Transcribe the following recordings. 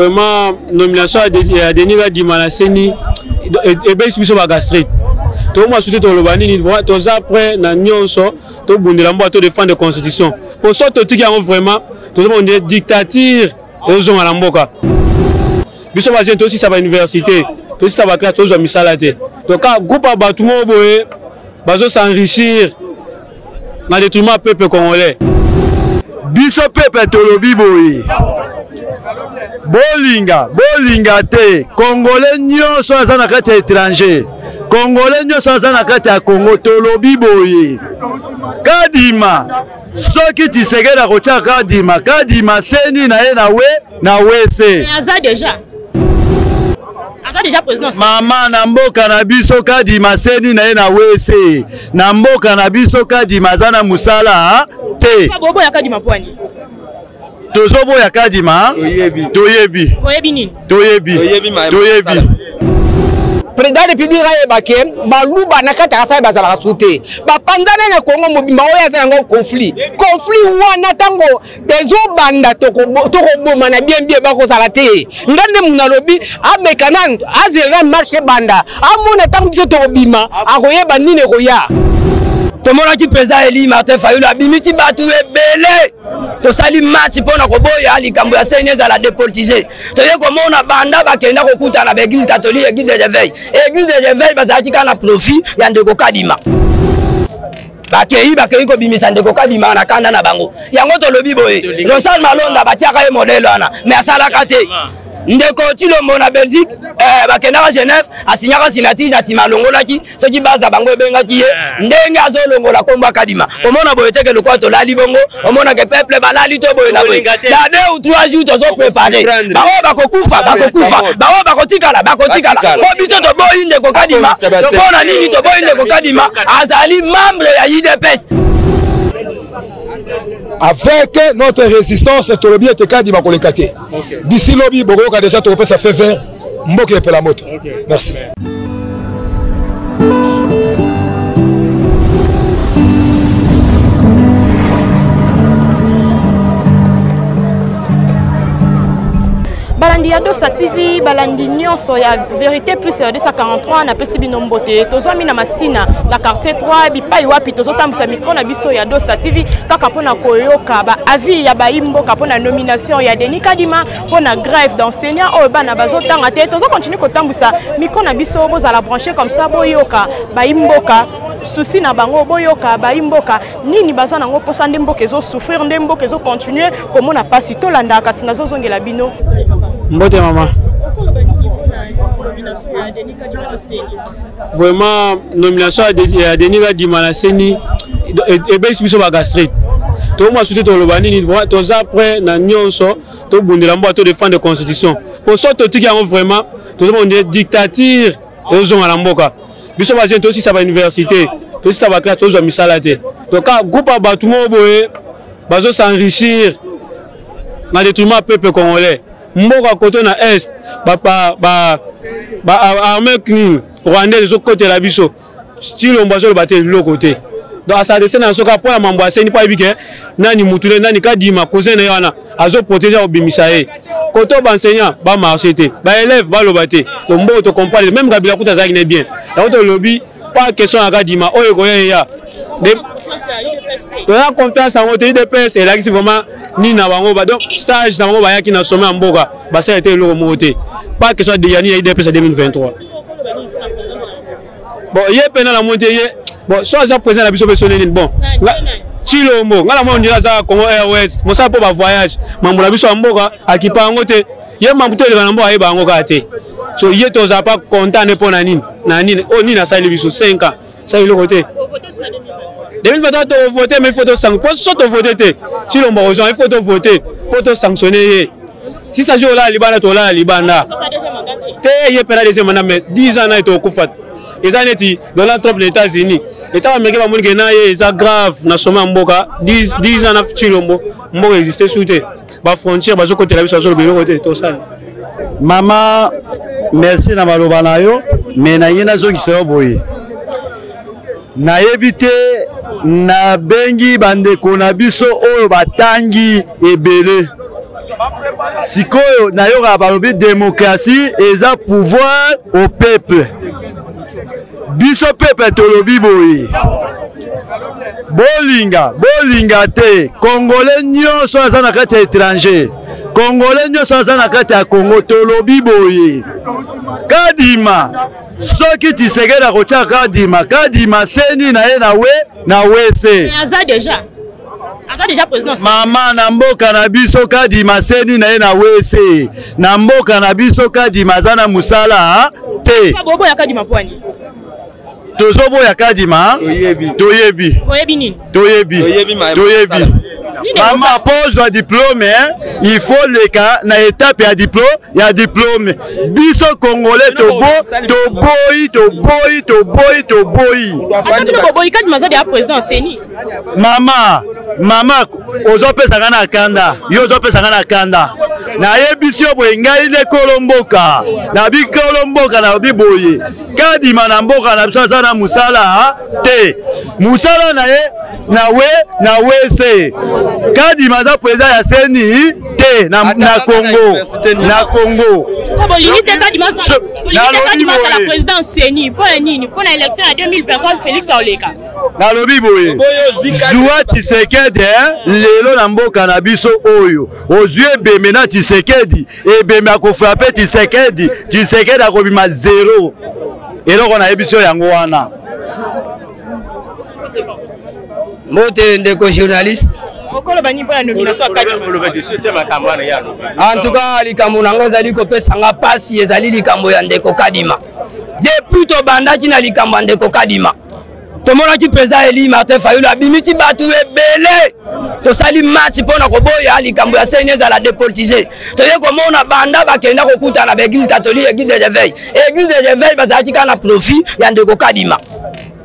Vraiment, nomination à Denis Dimanaseni et bien ici sur gastrite. Tout le monde a soutenu le Lobani, tous après na nyonso, tout le monde a défendre la constitution. Pour ça, tout le monde vraiment, tout le monde est dictature et gens à la mboka. Biso ba gente aussi ça va université, tout ça va créer tous misalate. Donc quand groupe à bâtiment boye, bazo s'enrichir dans le détriment peuple congolais. Biso peuple tolobi boye. Bolinga te, Congolais nyonso aza na kati ya étranger. Congolais nyonso aza na kati ya Congo tolobi boye. Kadima soki Tshisekedi akotia Kadima seni na ye na wese. Aza déjà président. Mama na mboka na biso Kadima seni na ye na wese. Na mboka na biso Kadima aza na musala te. Bobo ya Kadima poani. Tozobo ya Kadima toyebi. Président République Raye baluba na kata kasa bazala souté ba panzana na Congo mobimba oya za ngo conflit wana tango bezo banda toko boma na bien bako zala te ngande muna lobi amekanan azela marché banda amona tango biso toko bima akoyeba nini koya Tomona ki président Eli Martin Fayulu abimiti batu ebele to sali match pona koboya likambo ya seneza la dépolitiser to ye komona banda bakenda kokuta na église catholique église de réveil bazaki kana profit ya ndeko Kadima bakei ko bimisa ndeko Kadima na kanda na bango yango to lobi boye Rosal Malonda batiaka ye modèle wana mais asalaka te ndeko Chilombo na Belgique bakenda à Genève asinyaka signature na simalongolaki soki baza bango bengaki ye ndenge azolongola komba Kadima omona boye teke lokwa to lali bongo omona ke peuple balali to boye na boye la 2 ou 3 jours tozo préparer bawo bakokufa bawo bakotikala po biso to boye ndeko Kadima to bona nini to boye ndeko Kadima azali membre ya UDPS. Avec notre résistance, tout le bien était Kadima pour les cater. D'ici lobby, Bogo a déjà trouvé ça fait 20. Mboke et la moto. Merci. Balandi ya Dosta TV, balandi nyonso ya vérité plus 243 na pesi binombote. Tozo mina masina na quartier 3 bipai wapi tozo tambusa micro na biso ya Dosta TV kaka pona koyoka ba avis ya baimbo kapona nomination ya Denis Kadima pona grève d'enseignants o bana bazotanga te tozo continue ko tambusa micro na biso boza la brancher comme ça boyoka baimboka souci na bango boyoka baimboka nini bazana ngo posa ndemboka ezo souffrir ndemboka ezo continuer komona pasi to landa kasi nazo zongela bino. Mbote maman. Vraiment, nomination à Denis Dimanaseni et bien ici sur gastrite. Tout le monde a soutenu le Lobani, tous après na nyonso, tout le monde a défendre la constitution. Pour ça, tout le monde vraiment, tout le monde est dictature et gens à la mboka. Biso ba gente aussi ça va université, tout ça va créer tous les misalate. Donc quand groupe à bâtiment boye, bazo s'enrichir dans le détriment peuple congolais. Mboka côté na est armée rwandais les autres côté la biso style on bazo le battre l'autre côté donc ça descend dans soka pour la mambo aseni pas bike nani mutule nani Kadima cousin na yana azo protéger obimisae côté enseignant ba marcher te ba élève ba lo battre donc mbo to comprendre même Kabila kuta za ine bien la auto lobby pas question à Kadima oyo ko ya donc la confiance en votre UDPS et là c'est vraiment ni na bango ba donc stage na bango ba yaki na sommet en mboka ba ça été le monté pas que soit de yani UDPS en 2023 bon yé pena la montée yé bon soit ça présent la biso personnel bon Chilombo ngala mo ndira za Congo Airways mo sa po ba voyage mambo la biso en mboka akipa ngote yé mambo te le bango ayeba ngo kate so yé to za pas content ne pona nini na nini o nini na sa le biso 5 ans ça il le côté 2023 tu voter mais il faut te sanctionner pour ça tu voter si l'on va il faut te voter pour te sanctionner si ça joue là libana to là libana te yé pena deuxième mandat mais 10 ans na to kufat et ça neti dans l'entreprise des États-Unis état américain va monter que na yé ça grave na soma mboka 10 ans na Chilombo mboka exister souté ba frontière ba zo côté la biso zo le côté to ça maman merci na maloba na yo mais na yena zo ki se boye na yebite na bengi bande konabiso oyo batangi ebele sikoyo nayoka balobi démocratie eza pouvoir au peuple. Biso peuple tolobi boye. Bolinga te. Congolais nyonso aza na kati ya étranger. Congolais nyonso aza na kati ya Congo tolobi boye. Kadima soki Tshisekedi akotia Kadima seni na ye na wese. Aza déjà président. Mama na mboka na biso Kadima seni na ye na wese. Na mboka na biso Kadima aza na musala te. Bobo ya Kadima pwani. Tozobo ya Kadima toyebi mama pose diplôme il faut les cas na étape ya diplôme biso congolais toboyi Kadima za ya président seni mama ozopesaka na kanda yo ozopesaka na kanda na yebisi yo boye ngai ne kolomboka na bikolomboka na biboye Kadima na mboka na biso aza na musala te musala na ye na wese Kadima aza président ya seni te na Congo limite Kadima la président seni pour nini pour la élection ya 2023 Félix Oleka nalobi boye zuwa Tshisekedi lelo na mboka na biso oyo ozwi ebembe na Tshisekedi ebembe akofrape Tshisekedi akobima 0 eloko na yebiso yango wana mote ndeko journaliste en tout cas likambo nango ezali kopesanga pasi ezali likambo ya ndeko Kadima depuis tobandaki na likambo ya ndeko Kadima tomonaki président Eli Martin Fayulu abimisi bato ebele tosali match mpona koboya likambo ya seni ezala dépolitisé toye komona banda bakenda kokutana na église catholique église de réveil bazalaki kaka na profit ya ndeko Kadima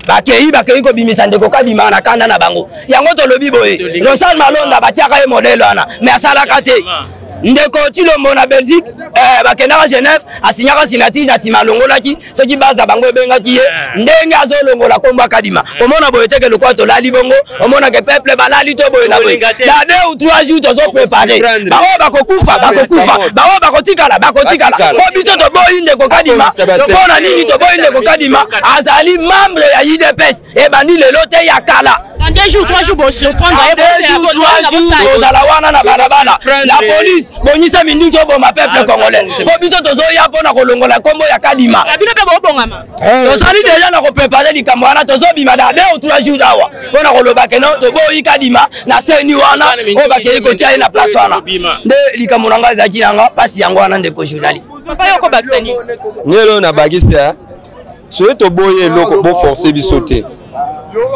bakei kobimisa ndeko Kadima na kanda na bango yango tolobi boye Rosal Malonda batiaka ye modele wana mais asalaka te ndeko Chilombo na Belgique bakendaka Genève asinyaka signature na nsima alongolaki soki baza bango ebengaki ye ndenge azolongola kombo ya Kadima omona boye teke lokwa tolali bongo omona ke peuple balali to boye na boye na 2 ou 3 jours tozoprépare bango bakokufa bango bakotikala po biso toboyi ndeko Kadima topona nini toboyi ndeko Kadima azali membre ya UDPS ebandi lelo te ya kala en 2 jours 3 jours bosurprendre ozala wana na balabala la police bonyisa minduki oboma peuple congolais po biso tozoya mpona kolongola kombo ya Kadima tozali deja na koprepare likambo wana tozobima na 2 ou 3 jours awa mpona koloba keno toboyi Kadima na seni wana oyo bakei kotia ye na place wana nde likambo na ngai ezalaki nanga mpasi yango wana ndeko journaliste ngelo na bagisa soki toboyi eloko boforce biso te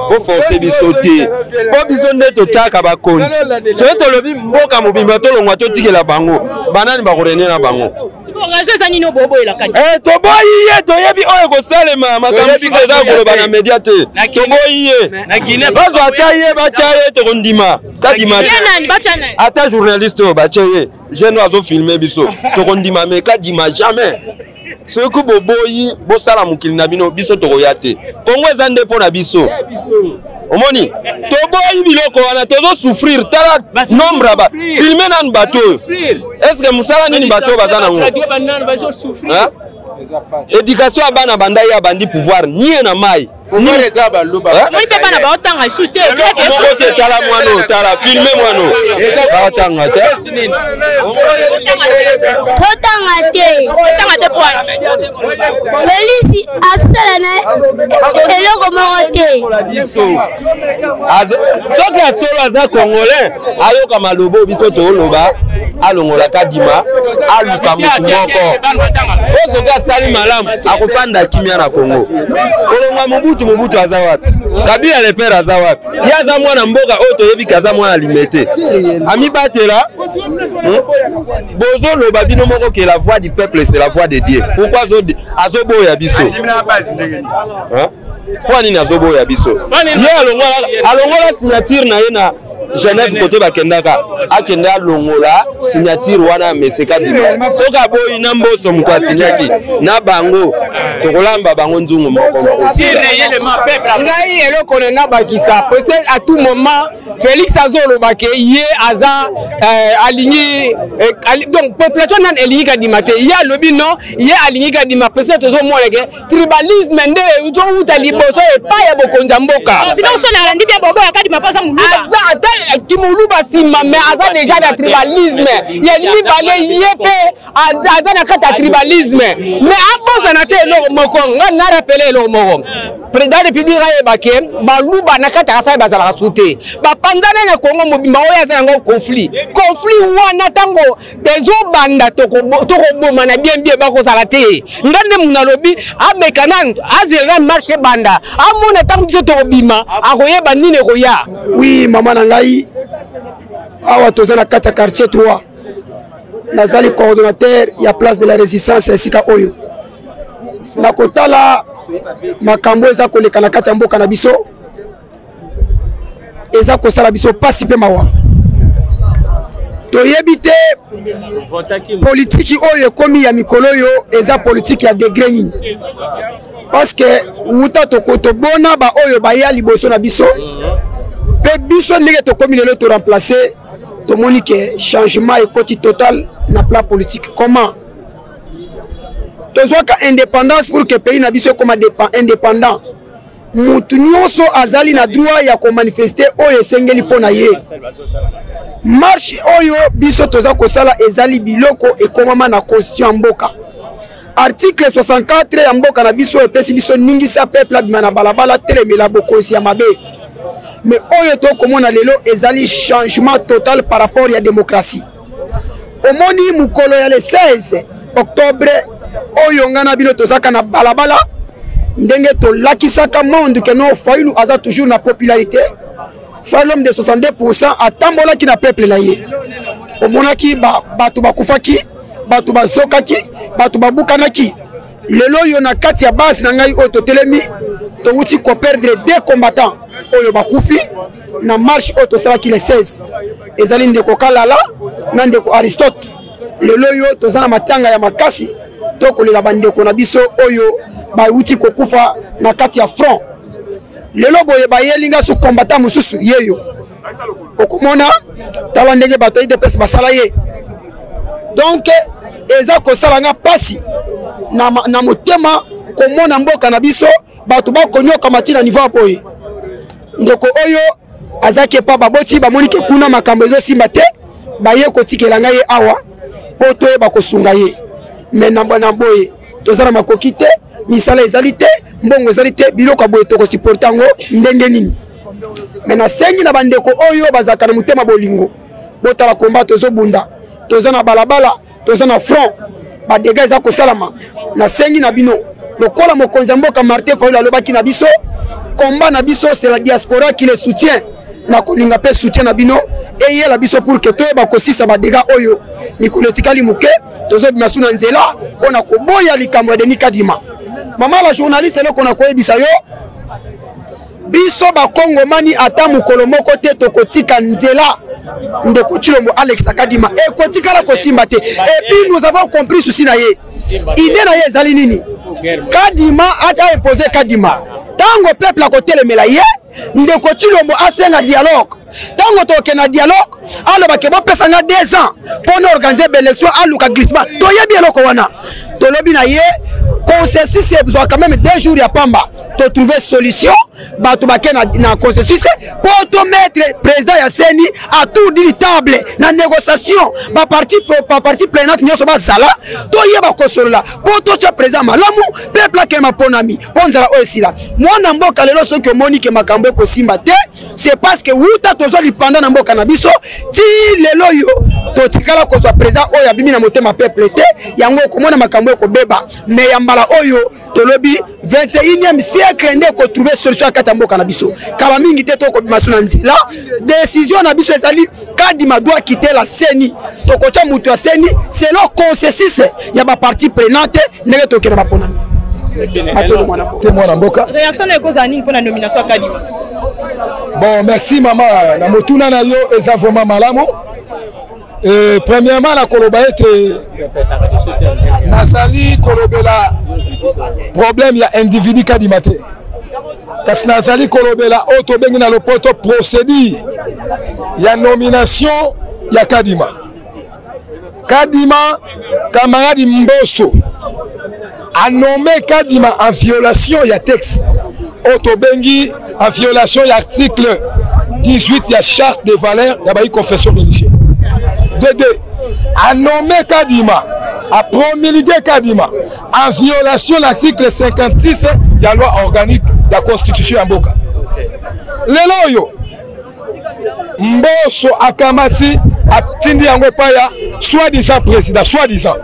boforce biso te po biso nde totiaka bakonzi soki tolobi mboka mobimba tolongwa totikela bango banani bakorene na bango toboyi ye toyebi oyo kosalema makambo biso eza koloba na media te toboyi ye bazwa ata ye batya ye tokondima Kadima ata journaliste oyo batya ye jeune azofilme biso tokondima me Kadima jamais soki boboyi bosala mokili na bino biso tokoya te Kongo eza nde mpo na biso omoni toboyi biloko wana tozosouffrir tala nombre ba filme nanu bato oyo estce mosala nini bato baza nango éducation ya bana banda ye abandi pouvoir nie na mai tala mwano tala filme mwano baotanga te totanga te Félix asala na eloko moko te soki asolo aza congolais ayoka malobo biso tooloba alongola Kadima aluka motu moko oyo soki asali malamu akofanda kimia na Congo kolonga Mobutu aza wapi Kabila le père aza wapi ye aza mwana mboka oyo toyebiki aza mwana limete amibatela bozoloba bino moko ke la voix du peuple c'est la voix de Dieu pourquoi azoboya biso mpo nini azoboya biso ye alongola signature na ye na Genève côté bakendaka akenda longola signature wana meseka Kadima soka boyi na mboso muto asinyaki na bango tokolamba bango nzungu moko ngai eloko na bakisa peut-être à tout moment Félix azoloba ke ye aza aligné donc population nan elingi kadima te ye alobi non ye alingi kadima peut-être ozomona ke tribalisme nde uzouta liboso epai ya bokonzi ya mboka aza ata kimuluba nsima mais aza déjà na tribalisme ye mibale ye mpe aza na kati ya tribalisme mais abosana te eloko moko nga na rappele eloko moko président république ayebake baluba na kati ya kasai bazalaka su te bapanzana na kongo mobimba oyo aza yango conflit wana ntango ezobanda tokoboma na bien bakozala te nga nde muna lobi amekana azelela marche banda amona ntango biso tokobima akoyeba nini ekoya. Oui mama na ngai awa toza na kati ya quartier 3 nazali coordonnateur ya place de la résistance esika oyo nakotala makambo eza koleka na kati ya mboka na biso eza kosala biso pasi mpe mawa toyebi te politiki oyo ekomi ya mikolo oyo eza politiki ya degré nini parce que wuta tokotobona ba oyo baya liboso na biso pe biso ndenge tokomi lelo to remplacer tomoni ke changement ekoti total na plan politique. Comment tozwaka indépendance pour que pays na biso koma indépendant mutu nyonso azali na droit ya ko manifester oyo esengeli pona ye marche oyo biso toza kosala ezali biloko ekomama na constitution mboka article 64 ya mboka na biso epesi biso ningisa peuple abima na balabala telemela bokonzi ya mabe mais oyo tokomona lelo ezali changement total par rapport ya démocratie. Omoni mukolo ya le 16 octobre oyo ngana bino tozaka na balabala ndenge to lakisaka monde que non Fayulu aza toujours na popularité Fayulu de 62% atambola ki na peuple na ye omonaki batu bakufaki batu bazokaki batu babukanaki lelo yo na kati ya base na ngai oyo totelemi to wuti ko perdre deux combattants oyo bakufi na marche oyo tosalaki le 16 ezali ndeko Kalala na ndeko Aristote lelo yo tozana matanga ya makasi tokolela bandeko na biso oyo bauti kokufa na kati ya front lelo boye bayelinga su combattant mususu yeyo okomona tala ndenge bato IDPS basala ye donc eza kosalanga pasi na motema komona mboka na biso bato bakonyoka matina niveau boye ndeko oyo azaki pa baboti bamonike kuna makambo ezosimba te baye kotikela ngai awa poto bakosunga ye mais na boye tozala makoki te misala ezali te mbongo ezali te biloko boye tokosupporta ngo ndenge nini mais na sengi na bandeko oyo bazaka na mutema bolingo botala komba tozobunda toza na balabala toza na front badega eza kosalama na sengi na bino lokola mokonzi mboka Martin Fayulu alobaki na biso combat na biso c'est la diaspora qui le soutient na kolinga pe soutien na bino eye la biso pour que toyeba kosisa badega oyo mikolo etikali muke tozobima su na nzela mpona koboya likambo ya Denis Kadima. Mama la journaliste eloko na koyebisa yo biso bakongomani ata mokolo moko te tokotika nzela ndeko Chilombo Alex Kadima ekotikala kosimba te et puis nous avons compris souci na ye idée na ye ezali nini Kadima a imposé Kadima tango peuple a kotelemela ye ndeko Chilombo asenga dialogue tango toke na dialogue aloba ke bopesa nga 2 ans pour organiser l'élection à Luka Griezmann toyebi eloko wana tolobi na ye consensus c'est besoin quand même 2 jours ya pamba to trouver solution bato bake na consensus pour to mettre président ya Seni à tour d'une table na négociation ba parti prenante nyoso bazala to yeba kosolola pour to cha président malamu peuple ke maponami ponzala oesila mwana mboka lelo soki omoni makambo ko simba te c'est parce que wuta tozo lipanda na mboka na biso ti lelo yo to tikala ko so président oyo abimi na motema peuple te yango komona makambo ko beba mais yambala oyo tolobi 21e siècle nde ko trouver solution à kati mboka na biso kala mingi te to ko bimasu na nzila décision na biso ezali Kadima doit quitter la CENI to ko cha mutu ya CENI c'est le consensus ya ba parti prenante ndenge to ke na baponami. Réaction de cause anime pour la nomination Kadima. Bon, merci maman. Na motuna na yo eza vraiment malamu. Premièrement, la Kolobate, Nazali Kolobela, problème, il y a individu qui a dit maté. Parce que Nazali Kolobela, auto bengi le poto procédure, il y a nomination, il y a Kadima. Kadima, camarade Mbosso, a nommé Kadima en violation, il y a texte. Auto bengi en violation, il y a article 18, il y a charte des valeurs, il y a une confession religieuse. Dédé, a nommé Kadima, a promulgué Kadima, en violation de l'article 56 de la loi organique de la Constitution à Mboka. Leloyo, Mbosso Akamati, a Tindi Angwepaya, soi-disant président, soi-disant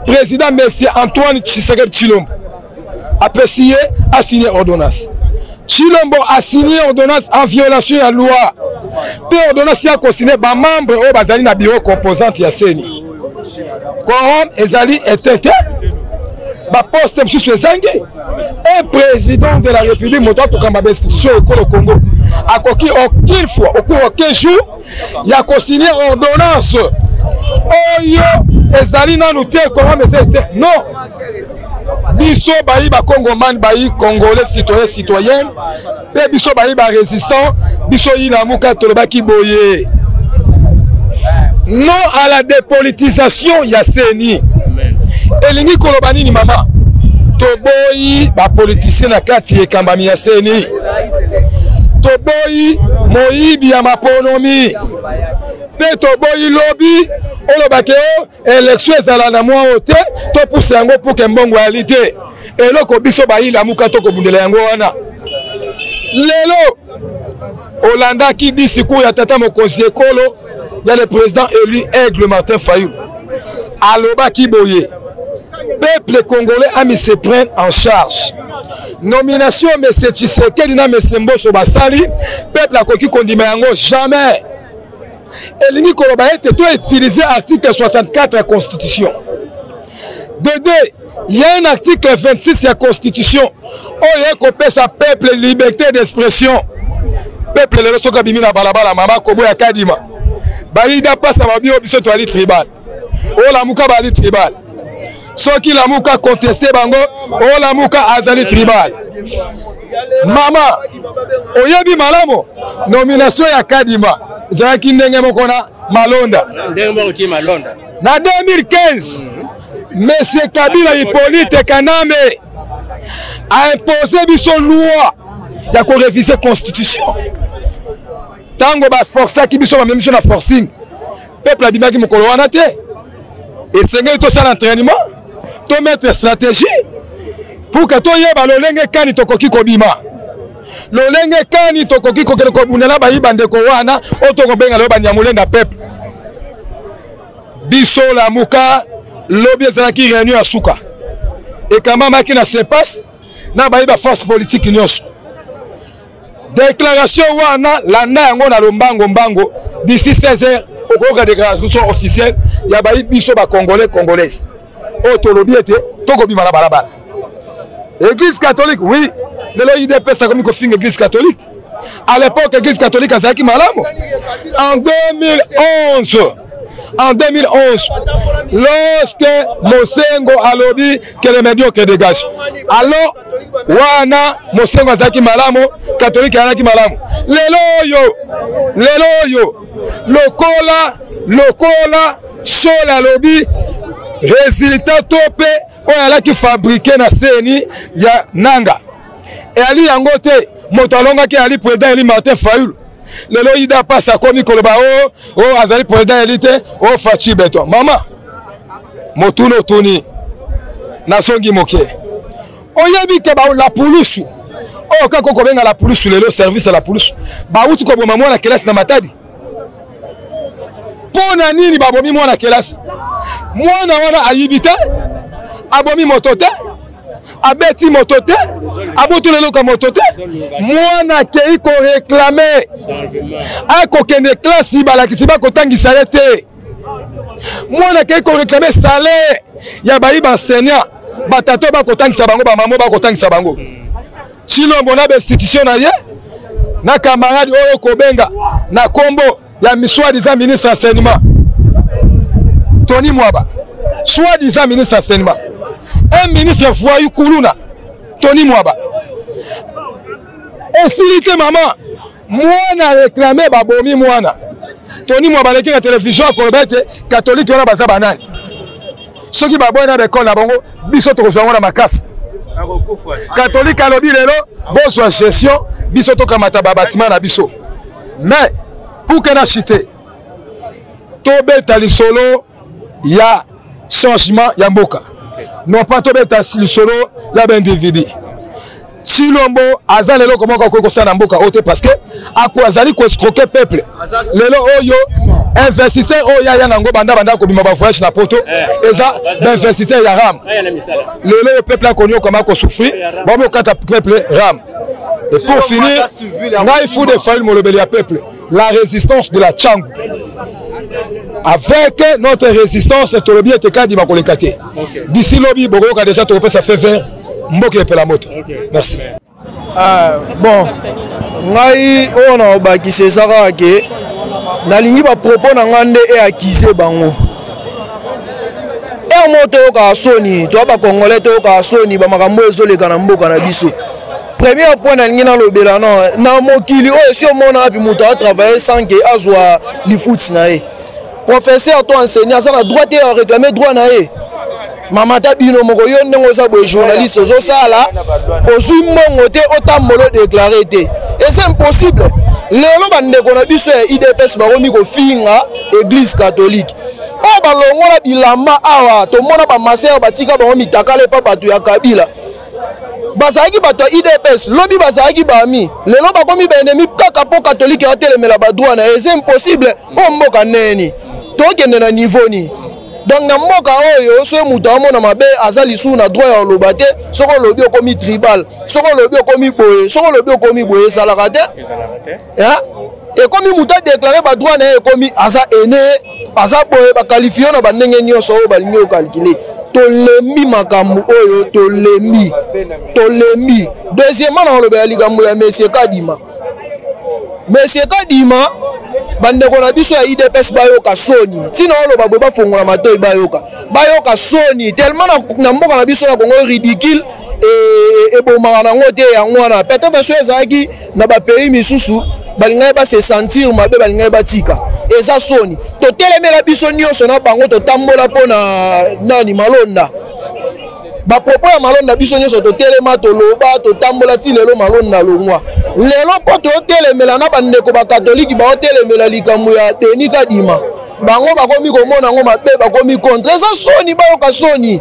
président M. Antoine Tshisekedi Tshilombo, a signé, a signé ordonnance. Tshilombo a signé ordonnance en violation de la loi. Puis ordonnance a consigné les membres au bazali na bureau composante ya Seni. Quorum ezali etete. Ba poste monsieur Zangi. Un président de la République montant pour kamba institution au Congo. A koki aucune fois, aucun jour, il a consigné ordonnance. Oyo ezali na noté quorum ezali non. Biso bayi ba Congoman bayi Congolais citoyens pe biso bayi ba résistant biso yina muka tolobaki boye non à la dépolitisation ya Seni elingi kolobani ni mama toboyi ba politicien na kati ekambami ya Seni toboyi moyibi ya maponomi pe toboyi lobby olobake élection ezala na mwa ote to pousse yango pour que mbongoalité eloko biso bayila muka to kobundela yango wana lelo Olanda qui dit sikou ya tata mokonzi ekolo ya le président élu Aigle Martin Fayulu aloba ki boye peuple congolais a mis se prendre en charge nomination M. Tshisekedi na M. Mbosso basali peuple akoki kondima yango jamais. Elingi koloba ete to utiliser article 64 de la Constitution. Il y a un article 26 de la Constitution où il y a un sa peuple liberté d'expression. Peuple le soka bimi na balabala mama kobo ya Kadima. Baïda passe na bio biso to ali tribal. O la muka bali tribal. Soki la muka contester bango, o la muka azali tribal. Mama, oyebi malamo nomination ya Kadima. Zaki ndenge mokona Malonda. Na 2015, M. Kabila Hippolyte Kaname a imposé biso loi ya ko réviser constitution. Tango ba forcer ki biso ba même sur la forcing. Peuple a dimaki mokolo wana te. Et sengeli to sala entraînement, to mettre stratégie pour que to yeba lolenge kani tokoki kobima. Lolenge kani tokoki kokele kobundela ba yibandeko wana otoko benga lo banyamulenga peuple. Biso la muka lobby ezalaki réunion à Souka. Et quand même qui na se passe na ba yiba force politique nyonso. Déclaration wana landa yango na lombango d'ici 16h okoka déclaration officielle ya ba biso ba congolais. Oto lobby ete toko bima na balabala. Église catholique, oui. Le IDP, ça comme une église catholique. À l'époque, l'église catholique a Zaki Malamo. En 2011, lorsque Mosengo a lobby que les médiocres dégagent. Alors, Wana, Mosengo a Zaki Malamo, catholique a Zaki Malamo. Leloyo, Lokola, Sola lobby, résultat topé, on a qui fabriqué na Seni, ya Nanga. Et Ali Yangote, Motalonga qui ali président Eli Martin Fayulu. Lelo ida passe à komi koloba azali président elite Fachi Beto. Maman, motuno tuni nasongi moke. Oyebi ke ba la police. Kako ko benga la police lelo service à la police. Ba uti ko boma mwana kelasi na Matadi. Pona nini ba bomi mwana kelasi? Mwana wana ayibita abomi motote. Abeti motote, aboto lelo ka motote, mwana kei ko réclamer, ako kende classe balakisi ba kotangisa yete, mwana kei ko réclamer salaire, ya bayi ba enseignant, batato ba kotangisa bango, ba maman ba kotangisa bango. Chilombo na institution na ye, na camarade oyo kobenga, na kombo ya soi-disant ministre enseignement Tony Mwaba, soi-disant ministre enseignement, un ministre voyou Koulouna Tony Mwaba. Insilité maman, moi na réclamé babomi mwana. Tony Mwaba leki na télévision akobete catholique wana baza banani. Soki babona l'école na bango biso tokozwa na makasi. Catholique alobi lelo bozwa gestion biso tokamata ba bâtiment na biso. Mais pour que na chité tobeta lisolo ya changement ya mboka. Non pas tobeta lisolo ya individu. Chilombo azali lelo comment ko sana mboka ote parce que akwazali ko escroquer peuple. Lelo oyo investisseur oya ya nango banda ko bima ba voyage na poto eza investisseur ya ram. Lelo le peuple a connu comment ko souffrir, bon kata peuple ram. Et pour finir, il faut défendre le peuple, la résistance de la Tchang. Avec notre résistance, tout le bien était qu'à dire d'ici lobby, Bogo a déjà trouvé sa fait vert. Merci. Bon, ngai ona bakise saka ke nalingi ba propos na ngande e akise bango. E moto ka soni, to ba congolais to ka soni ba makambo ezoleka na mboka na biso. Premier point nalingi na lobela non, na mokili o si o mona api moto a travailler sans que azwa li foot na e. Professeur to enseignant ça na droit à réclamer droit na e. Mamata bino moko yo ndenge za bo journaliste zo sala ozui mbongo te otambolo déclarer te et c'est impossible lelo bande ko na biso ya IDPS ba komi ko finga église catholique o ba longola bilamba awa to mona ba maser batika ba komi takale pa batu ya kabila basaki bato IDPS lobi basaki ba ami lelo ba komi ba ennemi kaka po catholique ya telemela ba droit na c'est impossible o mboka neni to kende na niveau ni. Donc na mboka oyo so mutu amona mabe azali su na droit ya lobate soko lobi okomi tribal soko lobi okomi boye soko lobi okomi boye salakate ya et comme mutu déclarer ba droit na ekomi aza ene aza boye ba qualifier na bandenge nyonso o balingi o calculer tolemi makambu oyo tolemi deuxièmement na lobi ya likambo ya monsieur Kadima bandeko na biso ya IDPS bayoka soni tina oloba boba fongola matoi bayoka soni tellement na mboka na biso na Congo ridicule et bomaka nango te yango wana peut-être so ezalaki na ba pays misusu balingai ba se sentir mabe balingai batika eza soni to telemela biso nyonso na bango to tambola pona nani malonda ba propos ya malonda biso nyonso to telema to loba to tambola ti lelo malonda longwa lelo po to telemela na bandeko ba catholique ba telemela likambo ya Denis Kadima bango bakomi komona ngo mabe bakomi contre eza soni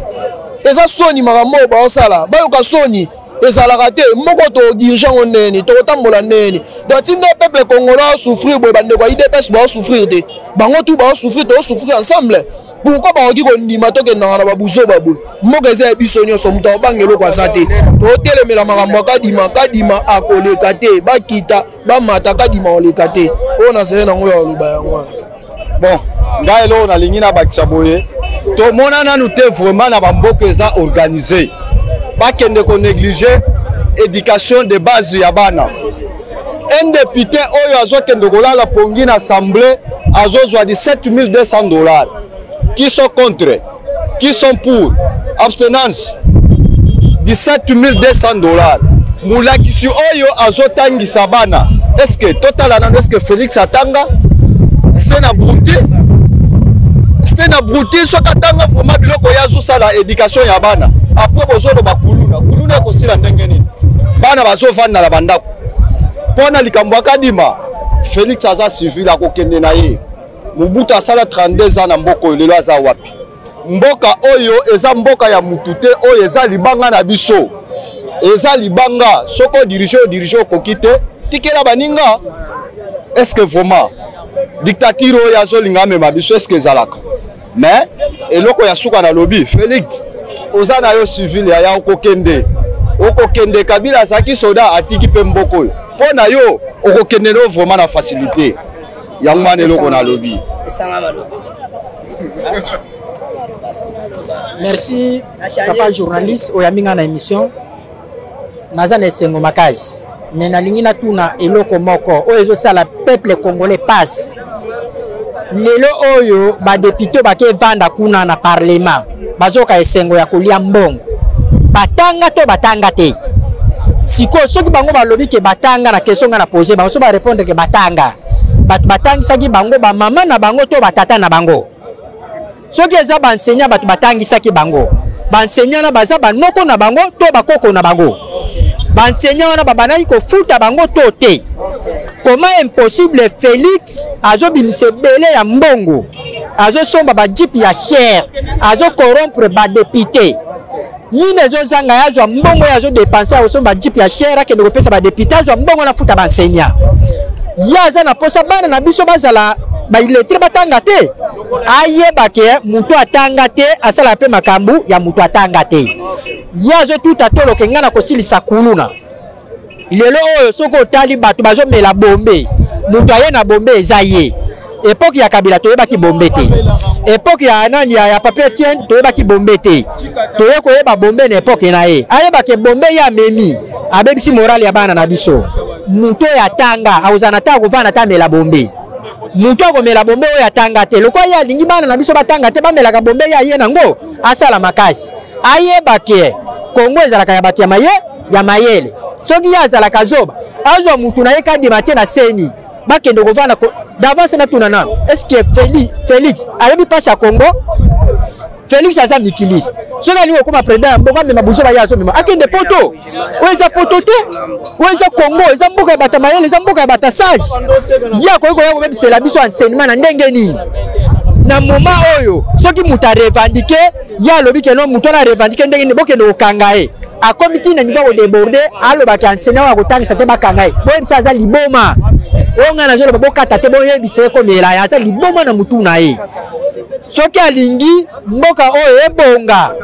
eza soni makambo ba osala bayoka soni ezalaka te moko to dirigeant oneni to tambola neni donc tinde peuple congolais souffrir bo bandeko IDPS ba souffrir te bango tout ba souffrir to souffrir ensemble. Pourquoi ba oki ko ndima to kendanga na babuso babwe moko eza biso nyonso muto obangelo kwa sate to telemela makambo Kadima akoleka te bakita bamata Kadima oleka te ona sele nango ya luba yango. Bon ngai lo na lingi na bakisa boye to mona nanu te vraiment na bamboka eza organisé bakende ko négliger éducation de base ya bana. Un député oyo azokende kolala pongi na assemblée azozwa $17,200 qui sont contre, qui sont pour, abstinence, $17,200. Moulakisi oyo azotangi sabana. Est-ce que total anano est-ce que Félix atanga? C'était na brouti? C'était na brouti so katanga vraiment biloko yazo sala éducation ya bana. Après bozo do bakuluna ko sila ndenge nini. Bana bazo vanda la bandako. Pona likambo Kadima Félix aza civil akokende na ye. Mobutu asala 32 ans na mboko lelo aza wapi. Mboka oyo eza mboka ya mutute oyo eza libanga na biso. Eza libanga soko diriger kokite tikela baninga. Est-ce que vraiment dictature oyo azolinga mema biso est-ce que zalaka? Mais eloko ya suka na lobby Félix oza na yo civil ya okokende. Okokende Kabila zaki soda atiki pe mboko oyo. Pona yo okokende no vraiment na facilité. Yangmane loko na lobby. Merci papa journaliste oyaminga na émission. Naza na sengo makasi. Mais na lingi na tuna eloko moko o ezo sala peuple congolais passe. lelo oyo badepute bakevanda kuna na parlement bazoka esengo ya kolia mbongo batanga to batanga te sikoyo soki bango balobi ke batanga na question nga na pose bango so barépondre ke batanga bato batangisaki bango bamama na bango to batata na bango soki eza bansenya bato batangisaki bango bansenya na baza banoko na bango to bakoko na bango bansenya wana babanaki kofuta bango to te. Comment impossible Félix azobimisa ebele ya mbongo azosomba bajipi ya cher azokorompre badepute nini ezozanga yazwa mbongo azodepanse azosomba bajipi ya cher akende kopesa badepute azwa mbongo na futa bansenya ye aza na posa bana na biso bazala bailetre batanga te ayebake mutu atanga te asala pe makambu ya mutu atanga te ye azotuta toloke nga na kosilisa kuluna lelo oyo soko otali bato bazomela bombe mutu aye na bombe eza ye epoke ya Kabila toyebaki bombe te epoke ya nani ya Papier Tienne toyebaki bombe te toye koyeba bombe na epoke na ye ayebake bombe ya memi abebisi morale ya bana na biso mutu oyo atanga akozana ta kovanda ta mela bombe mutu akomela bombe oyo atanga te lokwa ye alingi bana na biso batanga te bamelaka bombe ya ye nango asala makasi ayebake Kongo ezalaka ya bato ya mayele soki ya azalaka zoba azwa mutu na ye kadima te na seni bakende kovanda d'avance na tuna na est-ce que Félix ayebi pasi ya Congo Félix aza mikilisi soki alingi okoma président ya mboka mema buzo baya azomema akende poto oyo eza poto te oyo eza Congo eza mboka ya bata mayele eza mboka ya bata sage ya koyiko ya kobebisela biso enseignement na ndenge nini na moma oyo soki mutu arevandike ya alobi ke no mutu na revandike ndenge nini bokende kokanga ye akomiti na niveau débordé alobaki enseignant wa kotangisa te bakanga ye boyebisa aza liboma oyo nga nazoloba bokata te boyebisa ye komela ye aza liboma na mutu na ye soki alingi mboka oyo ebonga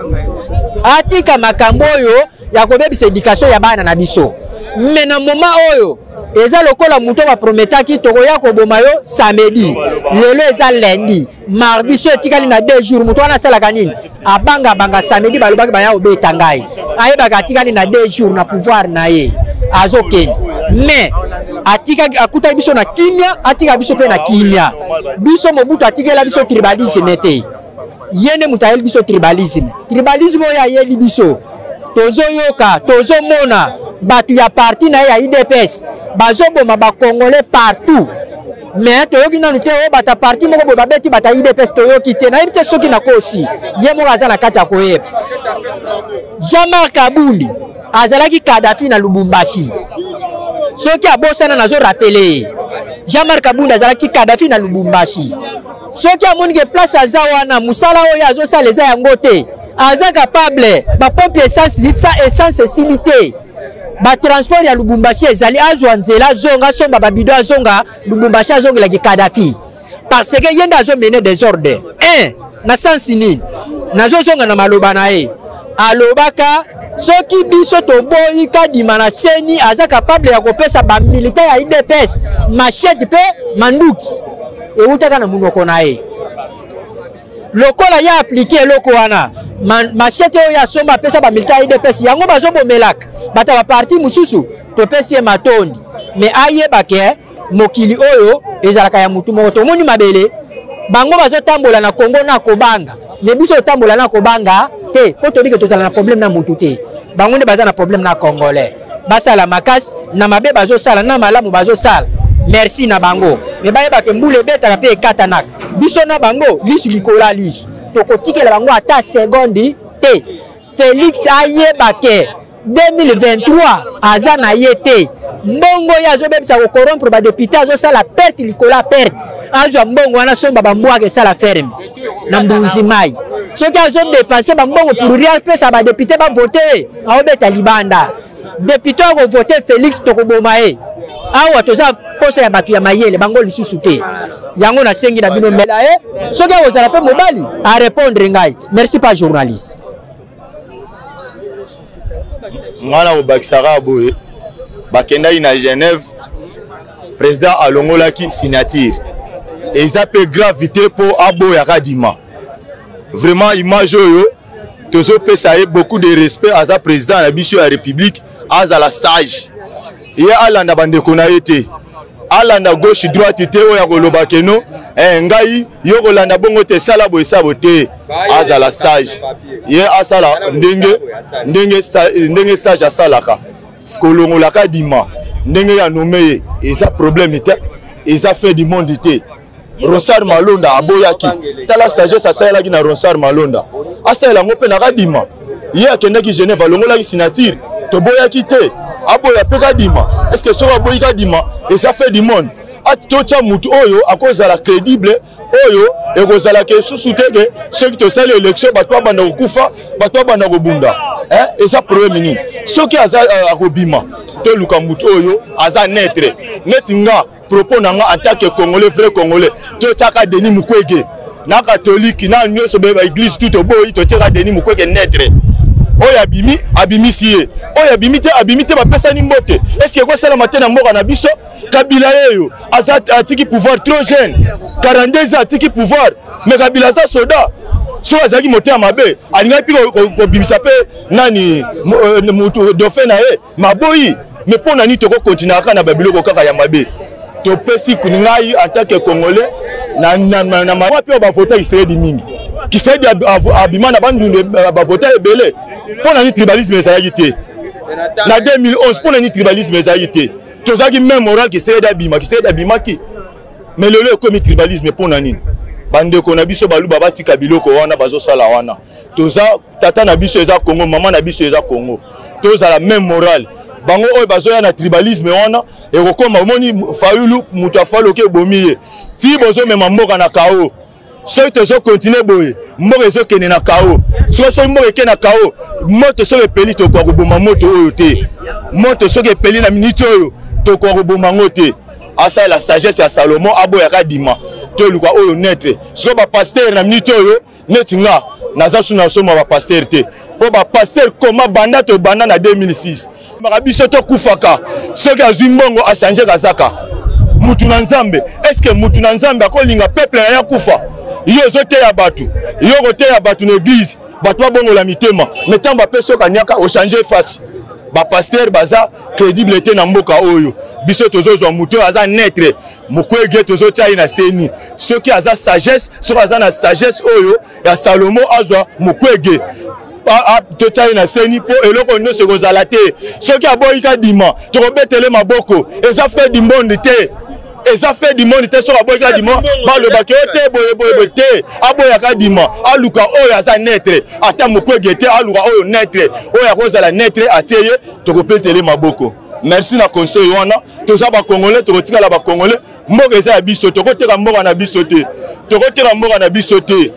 atika makambo oyo ya kobebisa éducation ya bana na biso me na moma oyo eza lokola mutu baprometaki tokoya koboma yo samedi lelo eza lundi mardi so etikali na 2 jours mutu wana asalaka nini abanga samedi balobaki baya obeta ngai ayebaka atikali na 2 jours na pouvoir na ye azokende mais akutaki biso na kimia atika biso pe na kimia biso mobutu atikela biso tribalisme te yende mutu ayeli biso tribalisme oyo ayeli biso tozoyoka tozomona bato ya parti na ye ya IDPS bazoboma bakongole partout mais toyoki nanu te oyo bata parti moko boye babeti bata IDPS toyoki te nayebi te soki nakosi ye moko aza na kati ya koyeba Jean-Marc Abundi azalaki Kadhafi na Lubumbashi soki abosana nazorapele Jean-Marc Abundi azalaki Kadhafi na Lubumbashi soki amonike place aza wana musala oyo azosala eza yango te aza capable bapompe essence esilite batransport ya Lubumbashi ezali azwa nzela azonga somba babido azonga Lubumbashi azongelaki Kadhafi parce que yende azomene désordre na sansi nini nazozonga na maloba na ye alobaka soki biso toboyi kadima na seni aza capable ya kopesa bamilitaire ya IDPS machete pe manduki eutaka na munoko na ye lokola ya aplike eloko wana machete oyo asomba apesa bamilitaire ya IDPS yango bazobomelaka bata baparti mosusu topesi ye matondi me ayebake mokili oyo ezalaka ya mutu moko tomoni mabele bango bazotambola na Congo na kobanga me biso otambola na kobanga te po tobi ke tozala na problème na mutu te bango nde baza na problème na congolais basala makasi na mabe bazosala na malamu bazosala merci na bango me bayebake mbula ebetaka mpe ekatanaka biso na bango lisu likola lisu tokotikela bango ata seconde te Félix ayebake 2023 aza na ye te mbongo ye azobebisa kokorompre badepute azosala perte likola perte azwa mbongo wana somba bambwaka esala ferme na mbunzi mai soki azodepanse bambongo pour ria pesa badepute bavote aobeta libanda depute akovote Félix tokoboma ye awa toza posa ya bato ya mayele bango lisusu te yango nasengi na bino mela ye soki akozala mpe mobali arépondre ngai merci pas journaliste mwana mobakisaka boye bakendaki na Genève président alongolaki signature eza mpe gravité mpo aboyaka dima vraiment image oyo tozopesa ye beaucoup de respect aza président na biso ya république azala sage ye alanda bandeko na ye te alanda gauche droite te oyo akolobake no ngai yo kolanda bongo te sala boye sabo te azala sage ye asala ndenge sage asalaka kolongolaka dima ndenge ya nome ye eza problème te eza fait du monde te Ronsard Malonda aboyaki tala sagesse asalaki na Ronsard Malonda asala ngo pe na kadima ye akendaki Genève alongolaki signature to boyaki te aboya pe kadima est-ce que so aboyi kadima eza fait du monde atocha mutu oyo akozala crédible oyo ekozala ke susu teke ceux qui te sali élection bato banda kokufa bato banda kobunda eza problème nini soki aza akobima to luka mutu oyo aza netre netinga propos nanga en tant que congolais vrai congolais to chaka Denis Mukwege na catholique na nyonso be ba église tout boyi to chaka Denis Mukwege netre oyo abimi siye oyo abimi te bapesani mbote est-ce que kosala matena mboka na biso Kabila yeyo aza atiki pouvoir trop jeune 42 ans atiki pouvoir mais Kabila za soda so azaki motema mabe alinga pi ko bimisa pe nani mutu dauphin na ye maboyi mais pona ni to ko continuer kana babiloko kaka ya mabe to pesi kuningai en tant que congolais na mawa pe ba voter Israël mingi qui s'est abima na bandunde ba voter ebele pona ni tribalisme ezalaki te na 2011 pona ni tribalisme ezalaki te tozaki même moral qui s'est abima ki mais lelo comme tribalisme pona nini bandeko na biso baluba batika biloko wana bazosala wana toza tata na biso eza Congo mama na biso eza Congo toza la même morale bango oyo bazoya na tribalisme wana ekokoma omoni fayulu mutu afaloke ebomiye ti bozomema mboka na kao soki tozokontinue boye mboka ezokende na kao soki mboka eke na kao moto soki epeli tokoka koboma moto oyo te moto soki epeli na miniti oyo tokoka koboma ngo te asa la sagesse ya Salomo aboyaka dima to luka oyo netre soki bapaster na miniti oyo neti nga naza suna soma bapaster te po bapaster koma banda to banda na 2006 makabiso to kufaka soki azwi mbongo achange kazaka mutu na nzambe est-ce que mutu na nzambe akolinga peuple ya kufa yo zoteya batu yo koteya batu na église batu babongola mitema metan bapeso kanyaka o changer face bapaster baza crédibilité na mboka oyo biso tozozwa mutu aza netre Mukwege tozotia na seni soki aza sagesse soki aza na sagesse oyo ya Salomo azwa Mukwege totia na seni po eloko nyonso kozala te soki aboyika dima tokobetele maboko eza fait du monde te eza fait du monde te soki aboyika dima balobaki te boye te aboyaka dima aluka oyo aza netre ata Mukwege te aluka oyo netre oyo akozala netre atie ye tokopetele maboko. Merci na conseil wana toza ba congolais tokotikala ba congolais mboka eza ya biso tokoteka mboka na biso te tokoteka mboka na biso te.